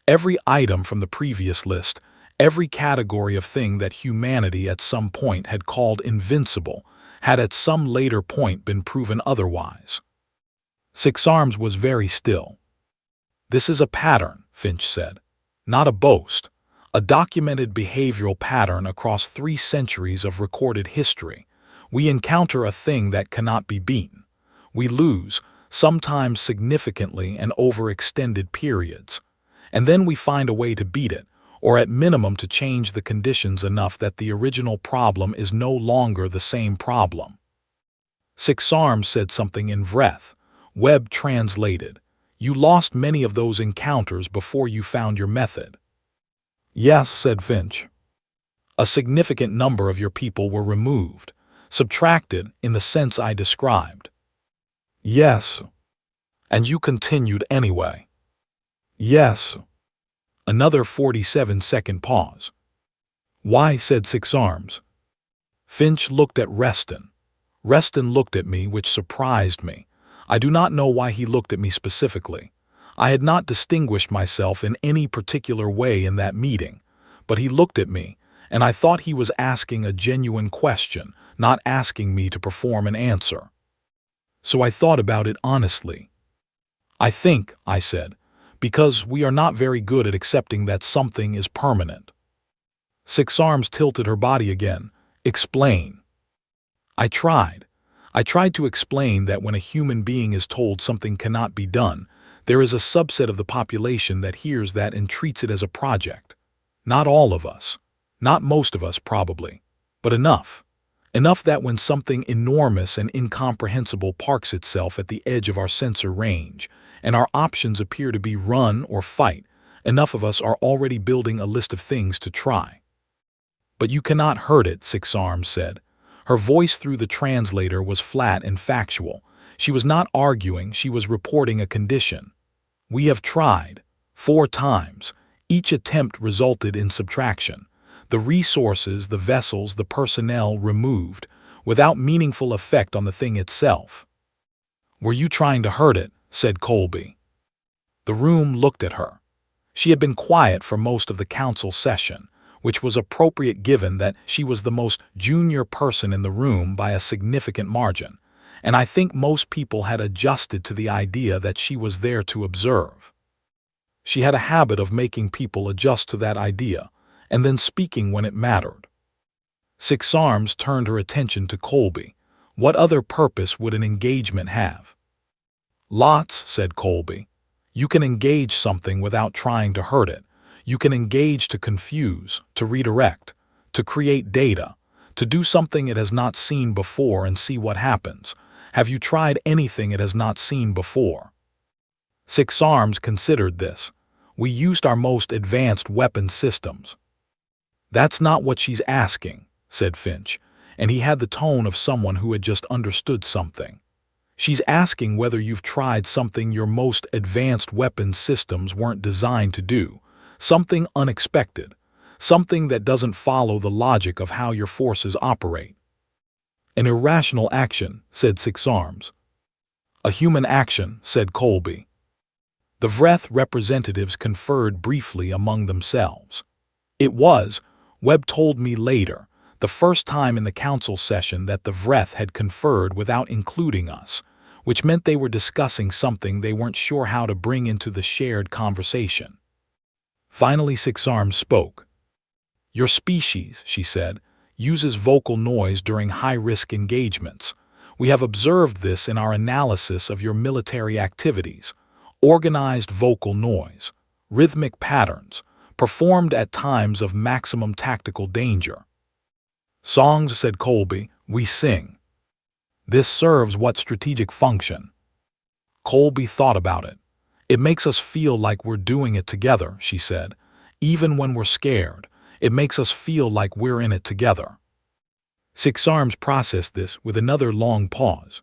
Every item from the previous list, every category of thing that humanity at some point had called invincible, had at some later point been proven otherwise. Six Arms was very still. "This is a pattern," Finch said, "not a boast. A documented behavioral pattern across 3 centuries of recorded history. We encounter a thing that cannot be beaten. We lose, sometimes significantly and over extended periods. And then we find a way to beat it, or at minimum to change the conditions enough that the original problem is no longer the same problem." Six Arms said something in Vreth. Webb translated, "You lost many of those encounters before you found your method." "Yes," said Finch. "A significant number of your people were removed, subtracted in the sense I described." "Yes." "And you continued anyway." "Yes." Another 47-second pause. "Why?" said Six Arms. Finch looked at Reston. Reston looked at me, which surprised me. I do not know why he looked at me specifically. I had not distinguished myself in any particular way in that meeting, but he looked at me, and I thought he was asking a genuine question, not asking me to perform an answer. So I thought about it honestly. "I think," I said, "because we are not very good at accepting that something is permanent." Six Arms tilted her body again. "Explain." I tried. I tried to explain that when a human being is told something cannot be done, there is a subset of the population that hears that and treats it as a project. Not all of us. Not most of us, probably. But enough. Enough that when something enormous and incomprehensible parks itself at the edge of our sensor range, and our options appear to be run or fight, enough of us are already building a list of things to try. "But you cannot hurt it," Six Arms said. Her voice through the translator was flat and factual. She was not arguing, she was reporting a condition. "We have tried. 4 times. Each attempt resulted in subtraction. The resources, the vessels, the personnel removed, without meaningful effect on the thing itself." "Were you trying to hurt it?" said Colby. The room looked at her. She had been quiet for most of the council session, which was appropriate given that she was the most junior person in the room by a significant margin, and I think most people had adjusted to the idea that she was there to observe. She had a habit of making people adjust to that idea, and then speaking when it mattered. Six Arms turned her attention to Colby. What other purpose would an engagement have? Lots, said Colby. You can engage something without trying to hurt it. You can engage to confuse, to redirect, to create data, to do something it has not seen before and see what happens. Have you tried anything it has not seen before? Six Arms considered this. We used our most advanced weapon systems. That's not what she's asking, said Finch, and he had the tone of someone who had just understood something. She's asking whether you've tried something your most advanced weapon systems weren't designed to do, something unexpected, something that doesn't follow the logic of how your forces operate. An irrational action, said Six Arms. A human action, said Colby. The Vreth representatives conferred briefly among themselves. It was, Webb told me later, the first time in the council session that the Vreth had conferred without including us, which meant they were discussing something they weren't sure how to bring into the shared conversation. Finally, Six Arms spoke. Your species, she said, uses vocal noise during high-risk engagements. We have observed this in our analysis of your military activities. Organized vocal noise, rhythmic patterns, performed at times of maximum tactical danger. Songs, said Colby, we sing. This serves what strategic function? Colby thought about it. It makes us feel like we're doing it together, she said. Even when we're scared, it makes us feel like we're in it together. Six Arms processed this with another long pause.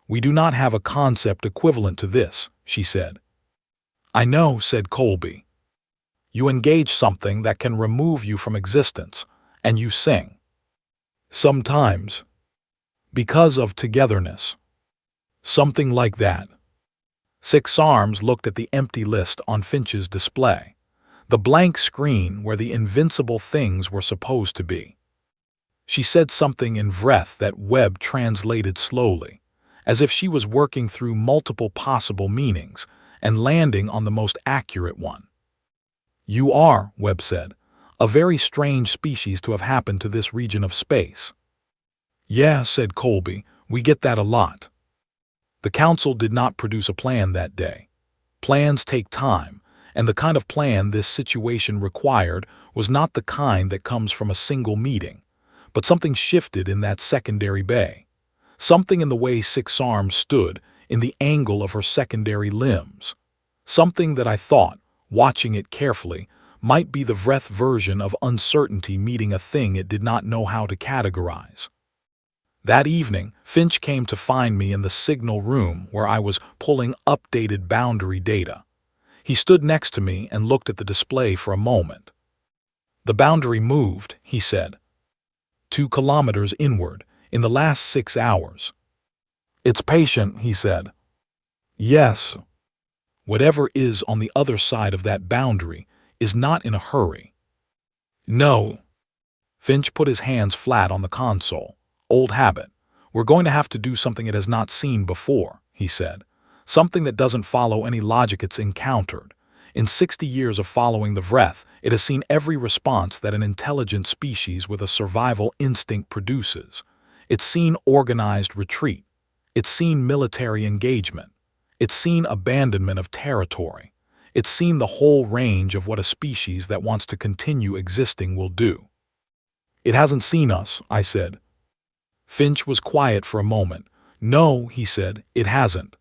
We do not have a concept equivalent to this, she said. I know, said Colby. You engage something that can remove you from existence, and you sing. Sometimes. Because of togetherness. Something like that. Six Arms looked at the empty list on Finch's display, the blank screen where the invincible things were supposed to be. She said something in Vreth that Webb translated slowly, as if she was working through multiple possible meanings and landing on the most accurate one. You are, Webb said, a very strange species to have happened to this region of space. Yeah, said Colby, we get that a lot. The council did not produce a plan that day. Plans take time, and the kind of plan this situation required was not the kind that comes from a single meeting, but something shifted in that secondary bay. Something in the way Six Arms stood, in the angle of her secondary limbs. Something that I thought, watching it carefully, might be the Vreth version of uncertainty meeting a thing it did not know how to categorize. That evening, Finch came to find me in the signal room where I was pulling updated boundary data. He stood next to me and looked at the display for a moment. The boundary moved, he said. 2 kilometers inward, in the last 6 hours. It's patient, he said. Yes. Whatever is on the other side of that boundary is not in a hurry. No. Finch put his hands flat on the console. Old habit. We're going to have to do something it has not seen before, he said. Something that doesn't follow any logic it's encountered. In 60 years of following the Vreth, it has seen every response that an intelligent species with a survival instinct produces. It's seen organized retreat. It's seen military engagement. It's seen abandonment of territory. It's seen the whole range of what a species that wants to continue existing will do. It hasn't seen us, I said. Finch was quiet for a moment. No, he said, it hasn't.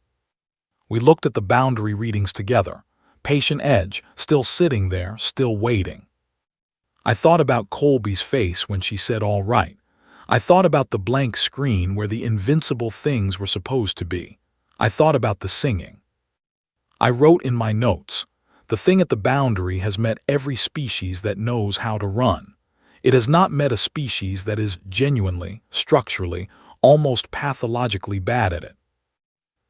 We looked at the boundary readings together. Patient Edge, still sitting there, still waiting. I thought about Colby's face when she said all right. I thought about the blank screen where the invincible things were supposed to be. I thought about the singing. I wrote in my notes, the thing at the boundary has met every species that knows how to run. It has not met a species that is genuinely, structurally, almost pathologically bad at it.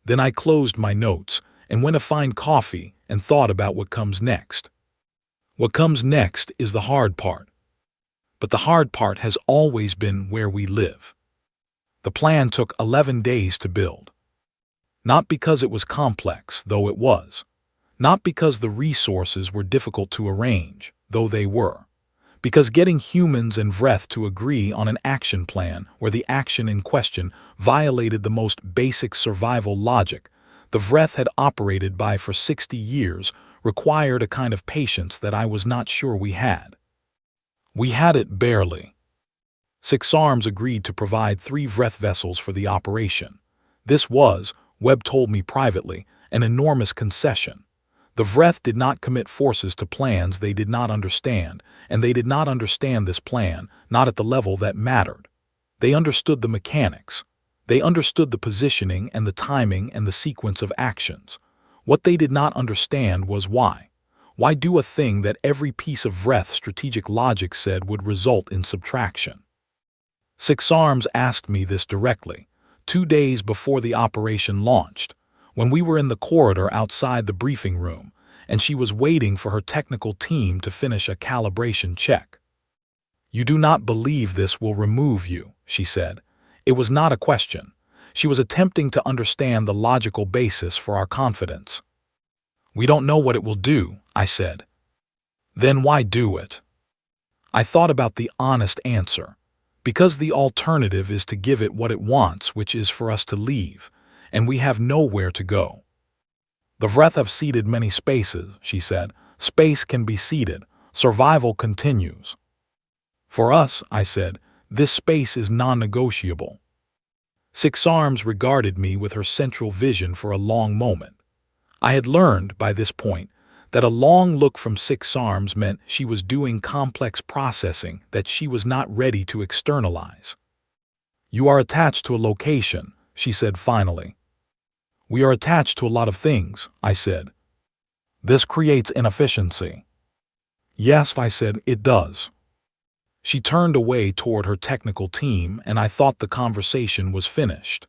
Then I closed my notes and went to find coffee and thought about what comes next. What comes next is the hard part. But the hard part has always been where we live. The plan took 11 days to build. Not because it was complex, though it was. Not because the resources were difficult to arrange, though they were. Because getting humans and Vreth to agree on an action plan where the action in question violated the most basic survival logic the Vreth had operated by for 60 years required a kind of patience that I was not sure we had. We had it barely. Six Arms agreed to provide 3 Vreth vessels for the operation. This was, Webb told me privately, an enormous concession. The Vreth did not commit forces to plans they did not understand, and they did not understand this plan, not at the level that mattered. They understood the mechanics. They understood the positioning and the timing and the sequence of actions. What they did not understand was why. Why do a thing that every piece of Vreth strategic logic said would result in subtraction? Six Arms asked me this directly, 2 days before the operation launched, when we were in the corridor outside the briefing room, and she was waiting for her technical team to finish a calibration check. "You do not believe this will remove you," she said. It was not a question. She was attempting to understand the logical basis for our confidence. "We don't know what it will do," I said. "Then why do it?" I thought about the honest answer. Because the alternative is to give it what it wants, which is for us to leave, and we have nowhere to go. "The Vreth have seeded many spaces," she said. "Space can be seeded. Survival continues." "For us," I said, "this space is non-negotiable." Six Arms regarded me with her central vision for a long moment. I had learned, by this point, that a long look from Six Arms meant she was doing complex processing that she was not ready to externalize. "You are attached to a location," she said finally. "We are attached to a lot of things," I said. "This creates inefficiency." "Yes," I said, "it does." She turned away toward her technical team, and I thought the conversation was finished.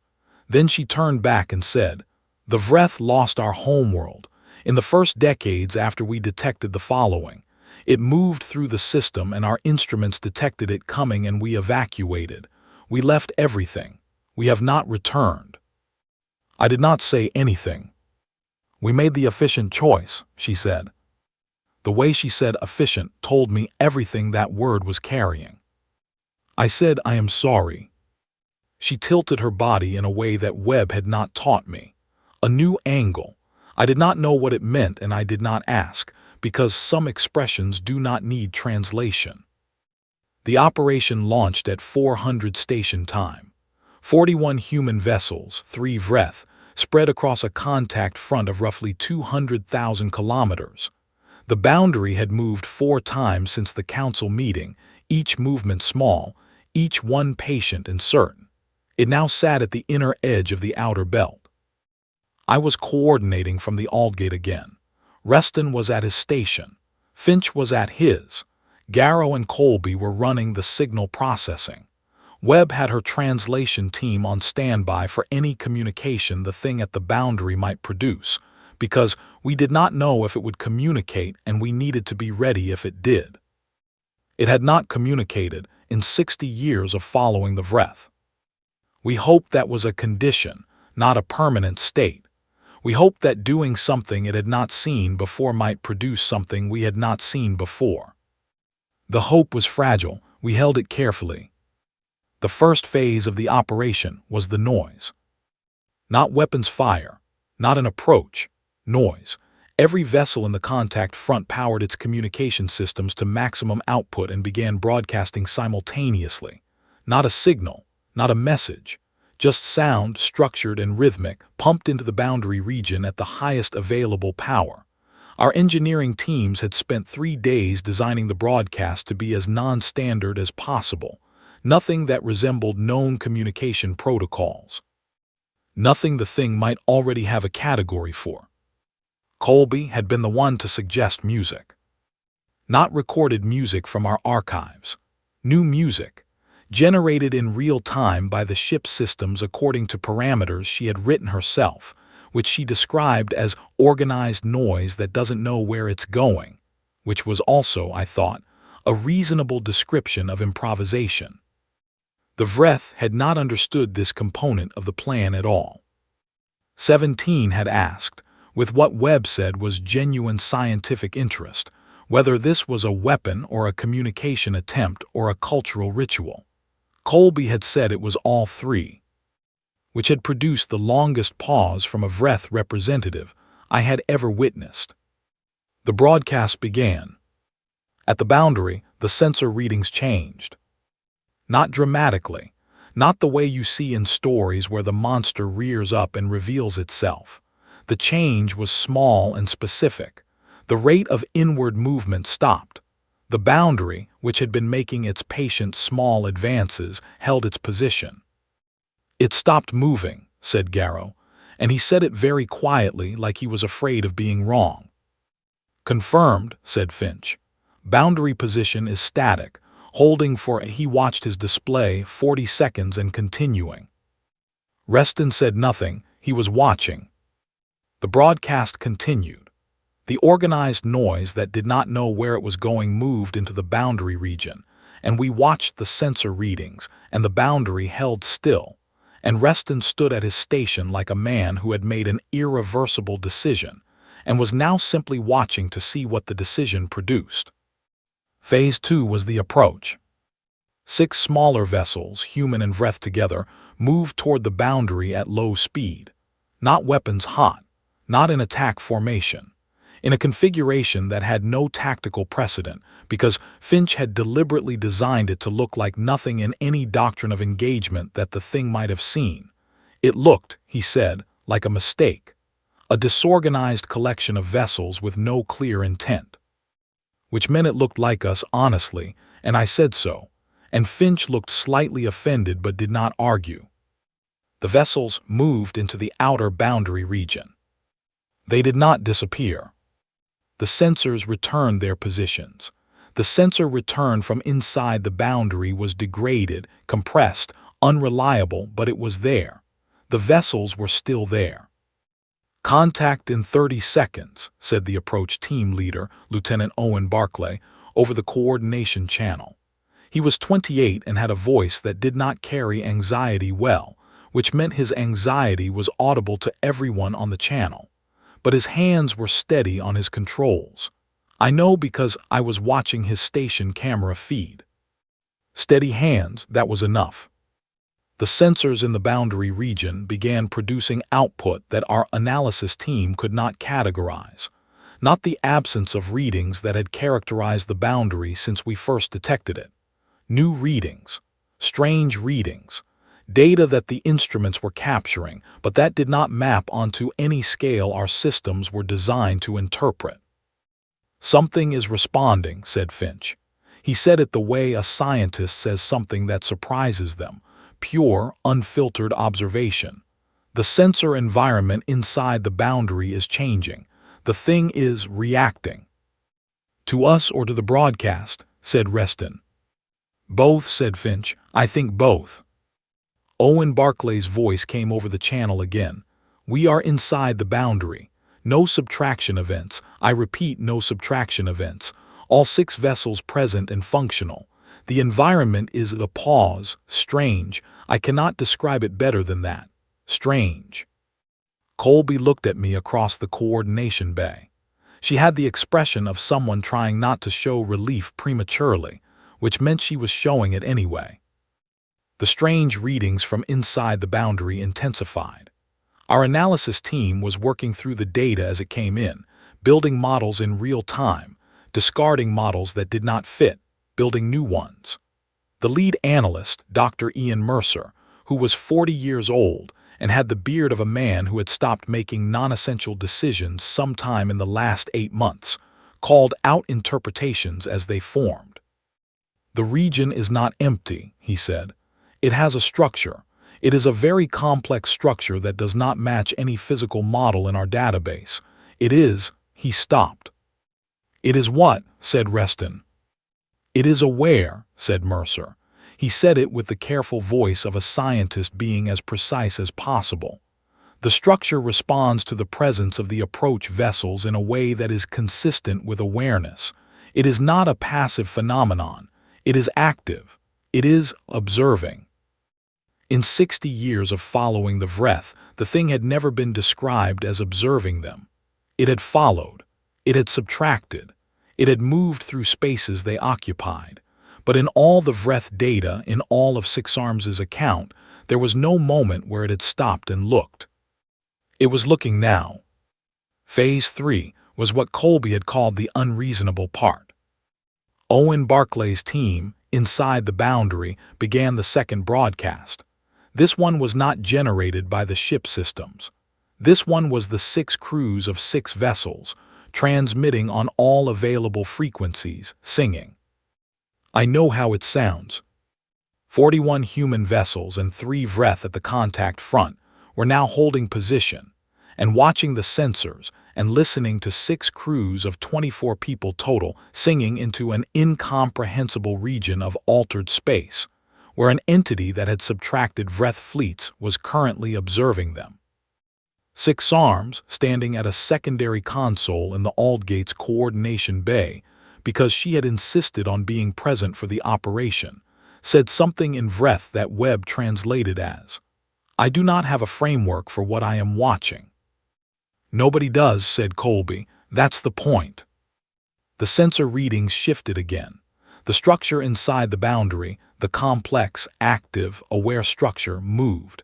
Then she turned back and said, "The Vreth lost our homeworld. In the first decades after we detected the following, it moved through the system and our instruments detected it coming and we evacuated. We left everything. We have not returned." I did not say anything. "We made the efficient choice," she said. The way she said efficient told me everything that word was carrying. I said, "I am sorry." She tilted her body in a way that Webb had not taught me. A new angle. I did not know what it meant and I did not ask, because some expressions do not need translation. The operation launched at 400 station time. 41 human vessels, 3 Vreth, spread across a contact front of roughly 200,000 kilometers. The boundary had moved 4 times since the council meeting, each movement small, each one patient and certain. It now sat at the inner edge of the outer belt. I was coordinating from the Aldgate again. Reston was at his station. Finch was at his. Garrow and Colby were running the signal processing. Webb had her translation team on standby for any communication the thing at the boundary might produce, because we did not know if it would communicate and we needed to be ready if it did. It had not communicated in 60 years of following the Vreth. We hoped that was a condition, not a permanent state. We hoped that doing something it had not seen before might produce something we had not seen before. The hope was fragile, we held it carefully. The first phase of the operation was the noise. Not weapons fire, not an approach, noise. Every vessel in the contact front powered its communication systems to maximum output and began broadcasting simultaneously. Not a signal, not a message, just sound, structured and rhythmic, pumped into the boundary region at the highest available power. Our engineering teams had spent 3 days designing the broadcast to be as non-standard as possible, nothing that resembled known communication protocols. Nothing the thing might already have a category for. Colby had been the one to suggest music. Not recorded music from our archives. New music, generated in real time by the ship's systems according to parameters she had written herself, which she described as organized noise that doesn't know where it's going, which was also, I thought, a reasonable description of improvisation. The Vreth had not understood this component of the plan at all. 17 had asked, with what Webb said was genuine scientific interest, whether this was a weapon or a communication attempt or a cultural ritual. Colby had said it was all three, which had produced the longest pause from a Vreth representative I had ever witnessed. The broadcast began. At the boundary, the sensor readings changed. Not dramatically, not the way you see in stories where the monster rears up and reveals itself. The change was small and specific. The rate of inward movement stopped. The boundary, which had been making its patient small advances, held its position. "It stopped moving," said Garrow, and he said it very quietly like he was afraid of being wrong. "Confirmed," said Finch. "Boundary position is static, holding for..." He watched his display 40 seconds and continuing. Reston said nothing, he was watching. The broadcast continued. The organized noise that did not know where it was going moved into the boundary region, and we watched the sensor readings, and the boundary held still, and Reston stood at his station like a man who had made an irreversible decision, and was now simply watching to see what the decision produced. Phase 2 was the approach. 6 smaller vessels, human and Vreth together, moved toward the boundary at low speed. Not weapons hot, not in attack formation. In a configuration that had no tactical precedent, because Finch had deliberately designed it to look like nothing in any doctrine of engagement that the thing might have seen. It looked, he said, like a mistake. A disorganized collection of vessels with no clear intent. Which meant it looked like us, honestly, and I said so, and Finch looked slightly offended but did not argue. The vessels moved into the outer boundary region. They did not disappear. The sensors returned their positions. The sensor return from inside the boundary was degraded, compressed, unreliable, but it was there. The vessels were still there. "Contact in 30 seconds, said the approach team leader, Lieutenant Owen Barclay, over the coordination channel. He was 28 and had a voice that did not carry anxiety well, which meant his anxiety was audible to everyone on the channel. But his hands were steady on his controls. I know because I was watching his station camera feed. Steady hands, that was enough. The sensors in the boundary region began producing output that our analysis team could not categorize. Not the absence of readings that had characterized the boundary since we first detected it. New readings, strange readings, data that the instruments were capturing, but that did not map onto any scale our systems were designed to interpret. "Something is responding," said Finch. He said it the way a scientist says something that surprises them, pure, unfiltered observation. "The sensor environment inside the boundary is changing. The thing is reacting." "To us or to the broadcast?" said Reston. "Both," said Finch. "I think both." Owen Barclay's voice came over the channel again. "We are inside the boundary. No subtraction events. I repeat, no subtraction events. All 6 vessels present and functional. The environment is a pause, strange. I cannot describe it better than that. Strange." Colby looked at me across the coordination bay. She had the expression of someone trying not to show relief prematurely, which meant she was showing it anyway. The strange readings from inside the boundary intensified. Our analysis team was working through the data as it came in, building models in real time, discarding models that did not fit, building new ones. The lead analyst, Dr. Ian Mercer, who was 40 years old and had the beard of a man who had stopped making non-essential decisions sometime in the last 8 months, called out interpretations as they formed. "The region is not empty," he said. "It has a structure. It is a very complex structure that does not match any physical model in our database. It is..." He stopped. "It is what?" said Reston. "It is aware," said Mercer. He said it with the careful voice of a scientist being as precise as possible. The structure responds to the presence of the approach vessels in a way that is consistent with awareness. It is not a passive phenomenon. It is active. It is observing. In 60 years of following the Vreth, the thing had never been described as observing them. It had followed. It had subtracted. It had moved through spaces they occupied. But in all the Vreth data, in all of Six Arms' account, there was no moment where it had stopped and looked. It was looking now. Phase 3 was what Colby had called the unreasonable part. Owen Barclay's team, inside the boundary, began the second broadcast. This one was not generated by the ship systems. This one was the 6 crews of 6 vessels, transmitting on all available frequencies, singing. I know how it sounds. 41 human vessels and 3 Vreth at the contact front were now holding position and watching the sensors and listening to 6 crews of 24 people total singing into an incomprehensible region of altered space, where an entity that had subtracted Vreth fleets was currently observing them. Six Arms, standing at a secondary console in the Aldgate's coordination bay, because she had insisted on being present for the operation, said something in Vreth that Webb translated as, "I do not have a framework for what I am watching." "Nobody does," said Colby. "That's the point." The sensor readings shifted again. The structure inside the boundary, the complex, active, aware structure, moved.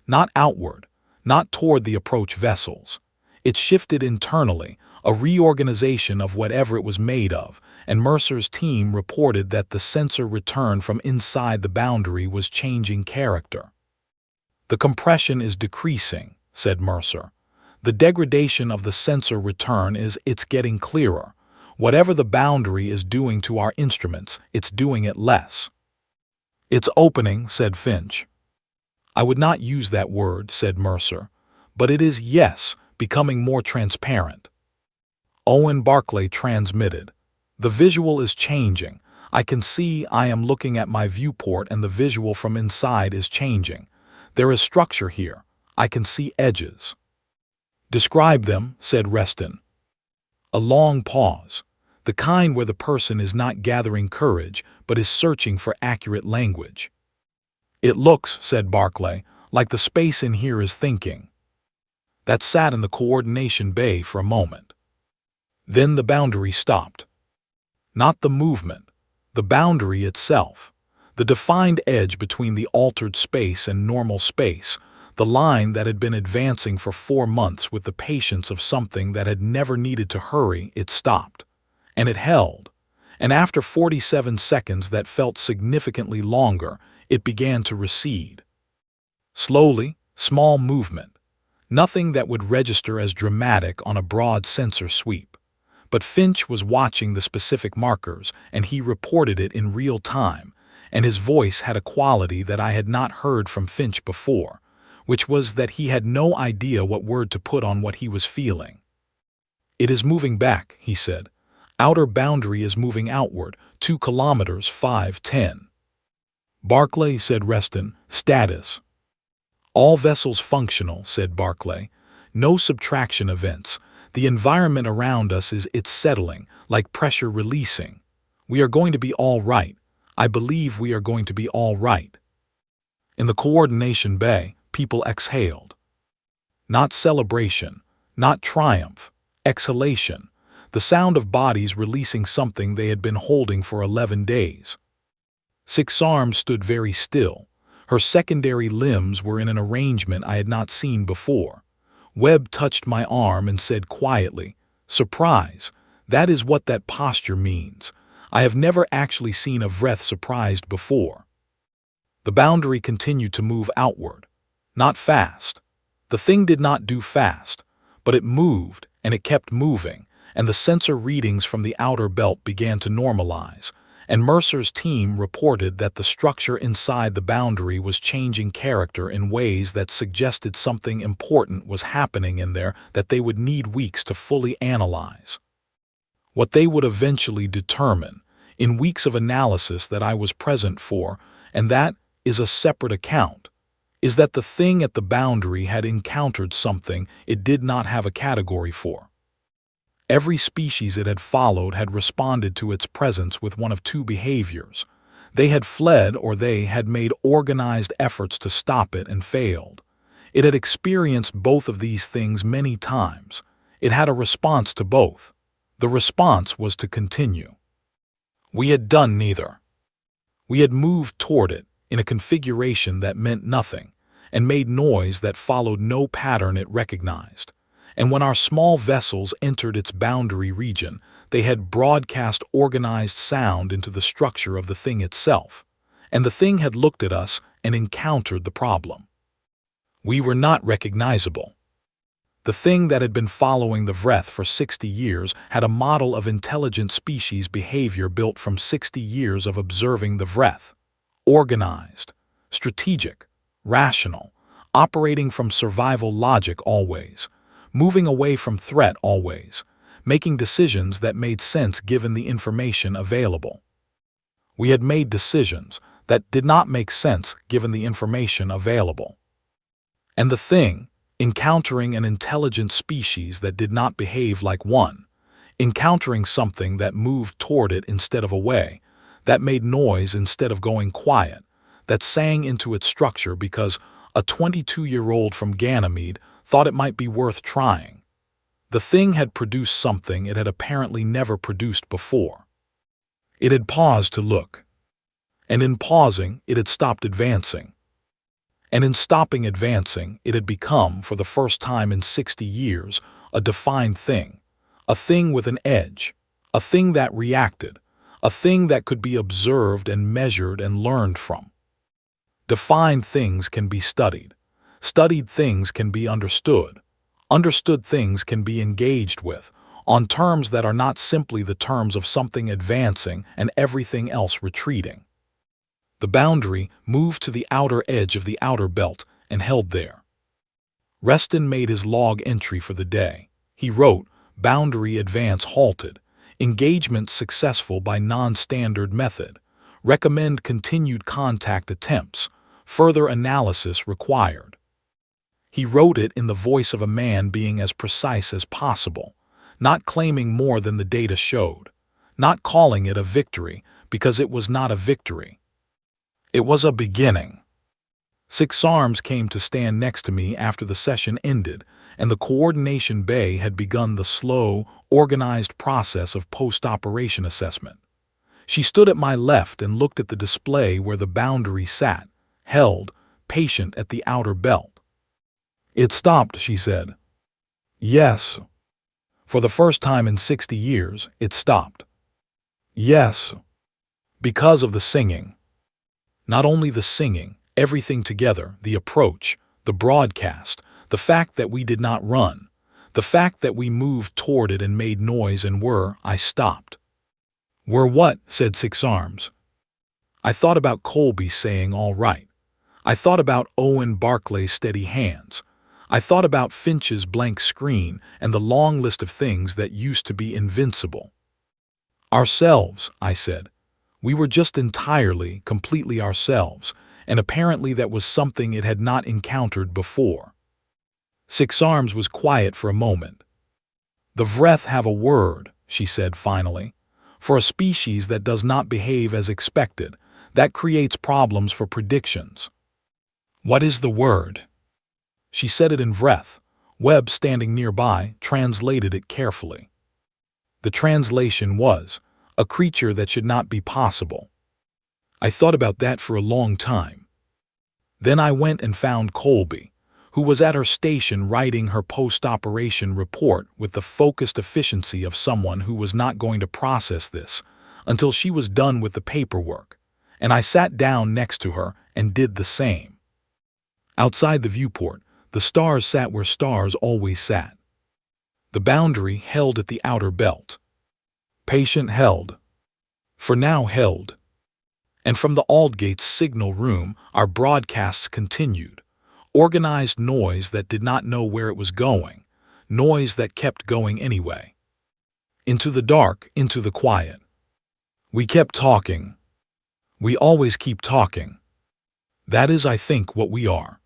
Not outward, not toward the approach vessels. It shifted internally, a reorganization of whatever it was made of, and Mercer's team reported that the sensor return from inside the boundary was changing character. "The compression is decreasing," said Mercer. "The degradation of the sensor return is it's getting clearer. Whatever the boundary is doing to our instruments, it's doing it less." "It's opening," said Finch. "I would not use that word," said Mercer. "But it is, yes, becoming more transparent." Owen Barclay transmitted. "The visual is changing. I can see I am looking at my viewport and the visual from inside is changing. There is structure here. I can see edges." "Describe them," said Reston. A long pause, the kind where the person is not gathering courage but is searching for accurate language. "It looks," said Barclay, "like the space in here is thinking." That sat in the coordination bay for a moment. Then the boundary stopped. Not the movement, the boundary itself, the defined edge between the altered space and normal space, the line that had been advancing for 4 months with the patience of something that had never needed to hurry. It stopped. And it held. And after 47 seconds that felt significantly longer, it began to recede. Slowly, small movement. Nothing that would register as dramatic on a broad sensor sweep. But Finch was watching the specific markers, and he reported it in real time, and his voice had a quality that I had not heard from Finch before, which was that he had no idea what word to put on what he was feeling. "It is moving back," he said. "Outer boundary is moving outward, 2 kilometers 510. "Barclay," said Reston, "status." "All vessels functional," said Barclay. "No subtraction events. The environment around us it's settling, like pressure releasing. We are going to be all right. I believe we are going to be all right." In the coordination bay, people exhaled. Not celebration, not triumph, exhalation, the sound of bodies releasing something they had been holding for 11 days. Six Arms stood very still. Her secondary limbs were in an arrangement I had not seen before. Webb touched my arm and said quietly, "Surprise, that is what that posture means. I have never actually seen a Vreth surprised before." The boundary continued to move outward. Not fast. The thing did not do fast, but it moved, and it kept moving, and the sensor readings from the outer belt began to normalize, and Mercer's team reported that the structure inside the boundary was changing character in ways that suggested something important was happening in there that they would need weeks to fully analyze. What they would eventually determine, in weeks of analysis that I was present for, and that is a separate account. is that the thing at the boundary had encountered something it did not have a category for. Every species it had followed had responded to its presence with one of two behaviors. They had fled or they had made organized efforts to stop it and failed. It had experienced both of these things many times. It had a response to both. The response was to continue. We had done neither. We had moved toward it in a configuration that meant nothing and made noise that followed no pattern it recognized. And when our small vessels entered its boundary region, they had broadcast organized sound into the structure of the thing itself. And the thing had looked at us and encountered the problem. We were not recognizable. The thing that had been following the Vreth for 60 years had a model of intelligent species behavior built from 60 years of observing the Vreth. Organized, strategic, rational, operating from survival logic always, moving away from threat always, making decisions that made sense given the information available. We had made decisions that did not make sense given the information available. And the thing, encountering an intelligent species that did not behave like one, encountering something that moved toward it instead of away, that made noise instead of going quiet, that sang into its structure because a 22-year-old from Ganymede thought it might be worth trying. The thing had produced something it had apparently never produced before. It had paused to look. And in pausing, it had stopped advancing. And in stopping advancing, it had become, for the first time in 60 years, a defined thing, a thing with an edge, a thing that reacted, a thing that could be observed and measured and learned from. Defined things can be studied. Studied things can be understood. Understood things can be engaged with, on terms that are not simply the terms of something advancing and everything else retreating. The boundary moved to the outer edge of the outer belt and held there. Reston made his log entry for the day. He wrote, "Boundary advance halted. Engagement successful by non-standard method. Recommend continued contact attempts. Further analysis required." He wrote it in the voice of a man being as precise as possible, not claiming more than the data showed, not calling it a victory because it was not a victory. It was a beginning. Six Arms came to stand next to me after the session ended, and the coordination bay had begun the slow, organized process of post-operation assessment. She stood at my left and looked at the display where the boundary sat, held, patient at the outer belt. "It stopped," she said. "Yes." For the first time in 60 years, it stopped. "Yes." Because of the singing. Not only the singing, everything together, the approach, the broadcast, the fact that we did not run, the fact that we moved toward it and made noise and I stopped. "Were what?" said Six Arms. I thought about Colby saying all right. I thought about Owen Barclay's steady hands. I thought about Finch's blank screen and the long list of things that used to be invincible. "Ourselves," I said. We were just entirely, completely ourselves, and apparently that was something it had not encountered before. Six Arms was quiet for a moment. "The Vreth have a word," she said finally, "for a species that does not behave as expected. That creates problems for predictions." "What is the word?" She said it in Vreth. Webb, standing nearby, translated it carefully. The translation was, "A creature that should not be possible." I thought about that for a long time. Then I went and found Colby, who was at her station writing her post-operation report with the focused efficiency of someone who was not going to process this until she was done with the paperwork, and I sat down next to her and did the same. Outside the viewport, the stars sat where stars always sat. The boundary held at the outer belt. Patient held. For now held. And from the Aldgate's signal room, our broadcasts continued. Organized noise that did not know where it was going. Noise that kept going anyway. Into the dark, into the quiet. We kept talking. We always keep talking. That is, I think, what we are.